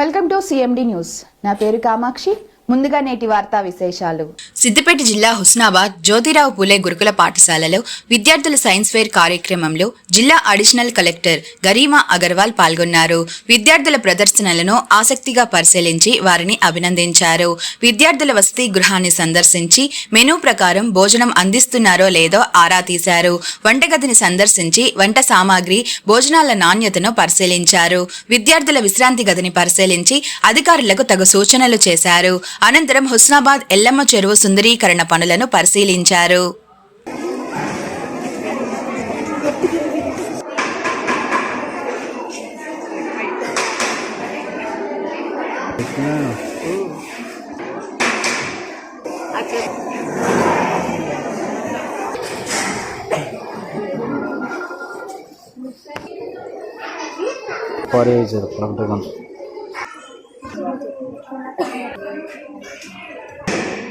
Welcome to CMD news. నా పేరు కామాక్షి. ముందుగా నేటి వార్తా విశేషాలు. సిద్దిపేట జిల్లా హుస్నాబాద్ జ్యోతిరావు పూలే గురుకుల పాఠశాలలో విద్యార్థుల సైన్స్ ఫేర్ కార్యక్రమంలో జిల్లా అడిషనల్ కలెక్టర్ గరీమా అగర్వాల్ పాల్గొన్నారు. విద్యార్థుల ప్రదర్శనలను ఆసక్తిగా పరిశీలించి వారిని అభినందించారు. విద్యార్థుల వసతి గృహాన్ని సందర్శించి మెనూ ప్రకారం భోజనం అందిస్తున్నారో లేదో ఆరా తీశారు. వంటగదిని సందర్శించి వంట సామాగ్రి, భోజనాల నాణ్యతను పరిశీలించారు. విద్యార్థుల విశ్రాంతి గదిని పరిశీలించి అధికారులకు తగు సూచనలు చేశారు. అనంతరం హుస్నాబాద్ ఎల్లమ్మ చెరువు సుందరీకరణ పనులను పరిశీలించారు.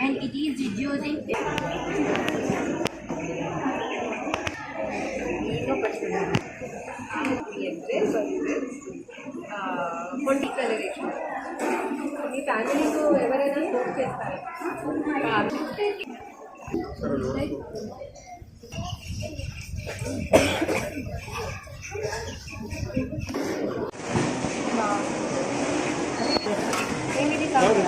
And it is reducing మీ ఫ్యామిలీతో ఎవరైనా స్మోక్ చేస్తారా? ఏమిటి సాంబార్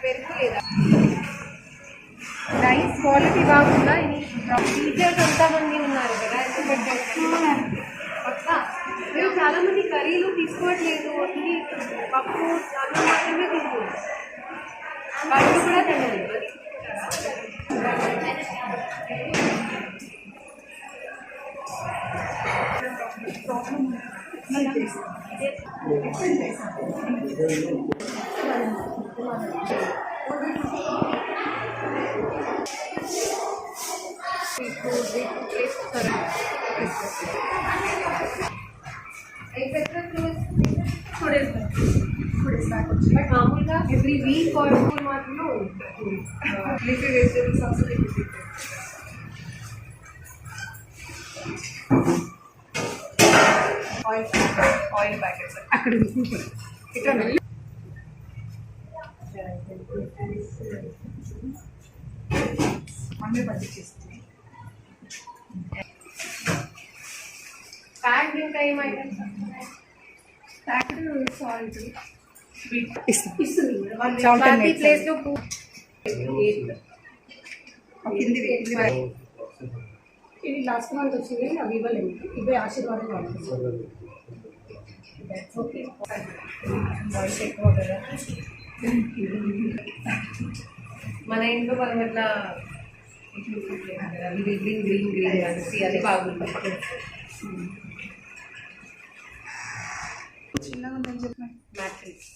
పెరుగు లేదా రైస్ క్వాలిటీ బాగుందా? టీచర్స్ ఎంతమంది ఉన్నారు కదా, ఎందుకంటే పక్కా మేము చాలా మంది కర్రీలు తీసుకోవట్లేదు, ఓన్లీ పప్పు అన్నం మాత్రమే తింటున్నాం. పప్పు కూడా తినలేదు. మామూలుగా ఎవ్రీ వీక్ మాత్రమే leafy vegetables also oil packets అక్కడ ఇక్కడ అన్నీ పంపించేస్తుంది. ప్యాక్ ఇంకా ఏమైనా ప్యాక్డ్ సాల్ట్ ఇస్తుంది. ప్లేస్లో ఇది లాస్ట్ మంత్ వచ్చింది, అవి ఇవ్వలేదు. ఇవే ఆశీర్వాదం ఓకే. వాయిస్ ఎక్కువ కదా మన ఇంట్లో, మనం ఎట్లా గ్రీన్ గ్రీన్ గ్రీన్ అనేసి అది బాగుంది. చిన్నగా ఉందని చెప్పిన matrix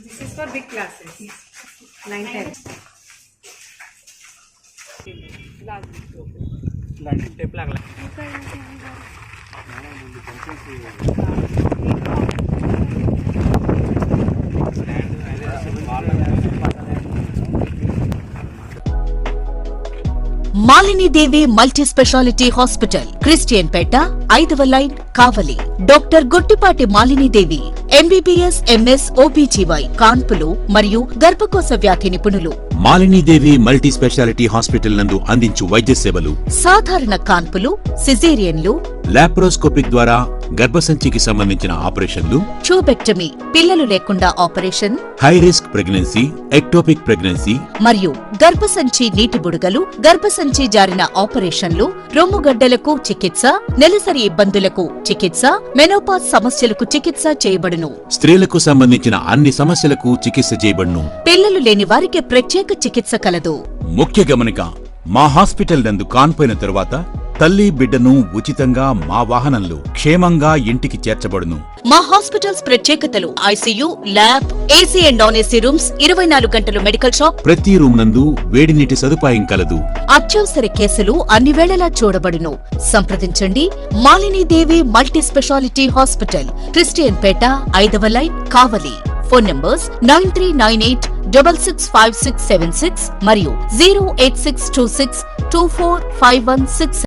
this is for big classes 9, 10. Tape लागला Malinidevi multi speciality hospital, Christian Peta, 5వ line, Kavali. Doctor Gottipati Malinidevi MBBS, MS, OBGY, కాన్పులు మరియు గర్భకోశ వ్యాధి నిపుణులు. మాలినీదేవి మల్టీ స్పెషాలిటీ హాస్పిటల్ నందు అందించు వైద్య సేవలు: సాధారణ కాన్పులు, సిజేరియన్లు, లాప్రోస్కోపిక్ ద్వారా గర్భసంచికి సంబంధించిన ఆపరేషన్లు, ట్యూబెక్టమీ, పిల్లలు లేకుండా operation, high risk pregnancy, ectopic pregnancy మరియు గర్భసంచి నీటి బుడగలు, గర్భసంచి జారిన ఆపరేషన్లు, రొమ్ముగడ్డలకు చికిత్స, నెలసరి ఇబ్బందులకు చికిత్స, మెనోపాజ్ సమస్యలకు చికిత్స చేయబడును. స్త్రీలకు సంబంధించిన అన్ని సమస్యలకు చికిత్స చేయబడును. పిల్లలు లేని వారికి ప్రత్యేక చికిత్స కలదు. ముఖ్య గమనిక: మా హాస్పిటల్ నందు కాన్పోయిన తరువాత తల్లి బిడ్డను ఉచితంగా మా వాహనంలో క్షేమంగా ఇంటికి చేర్చబడును. మా హాస్పిటల్స్ ప్రత్యేకతలు ICU, lab, AC and non AC rooms, 24 గంటలు మెడికల్ షాప్, ప్రతి రూమ్ నందు వేడి నీటి సదుపాయం కలదు. అత్యవసర కేసులు అన్ని వేళలా చూడబడును. సంప్రదించండి మాలిని దేవి multi speciality hospital, Christian Peta, 5వ లైన్, కావలి. ఫోన్ నంబర్స్ 9398665676 మరియు 08626245166.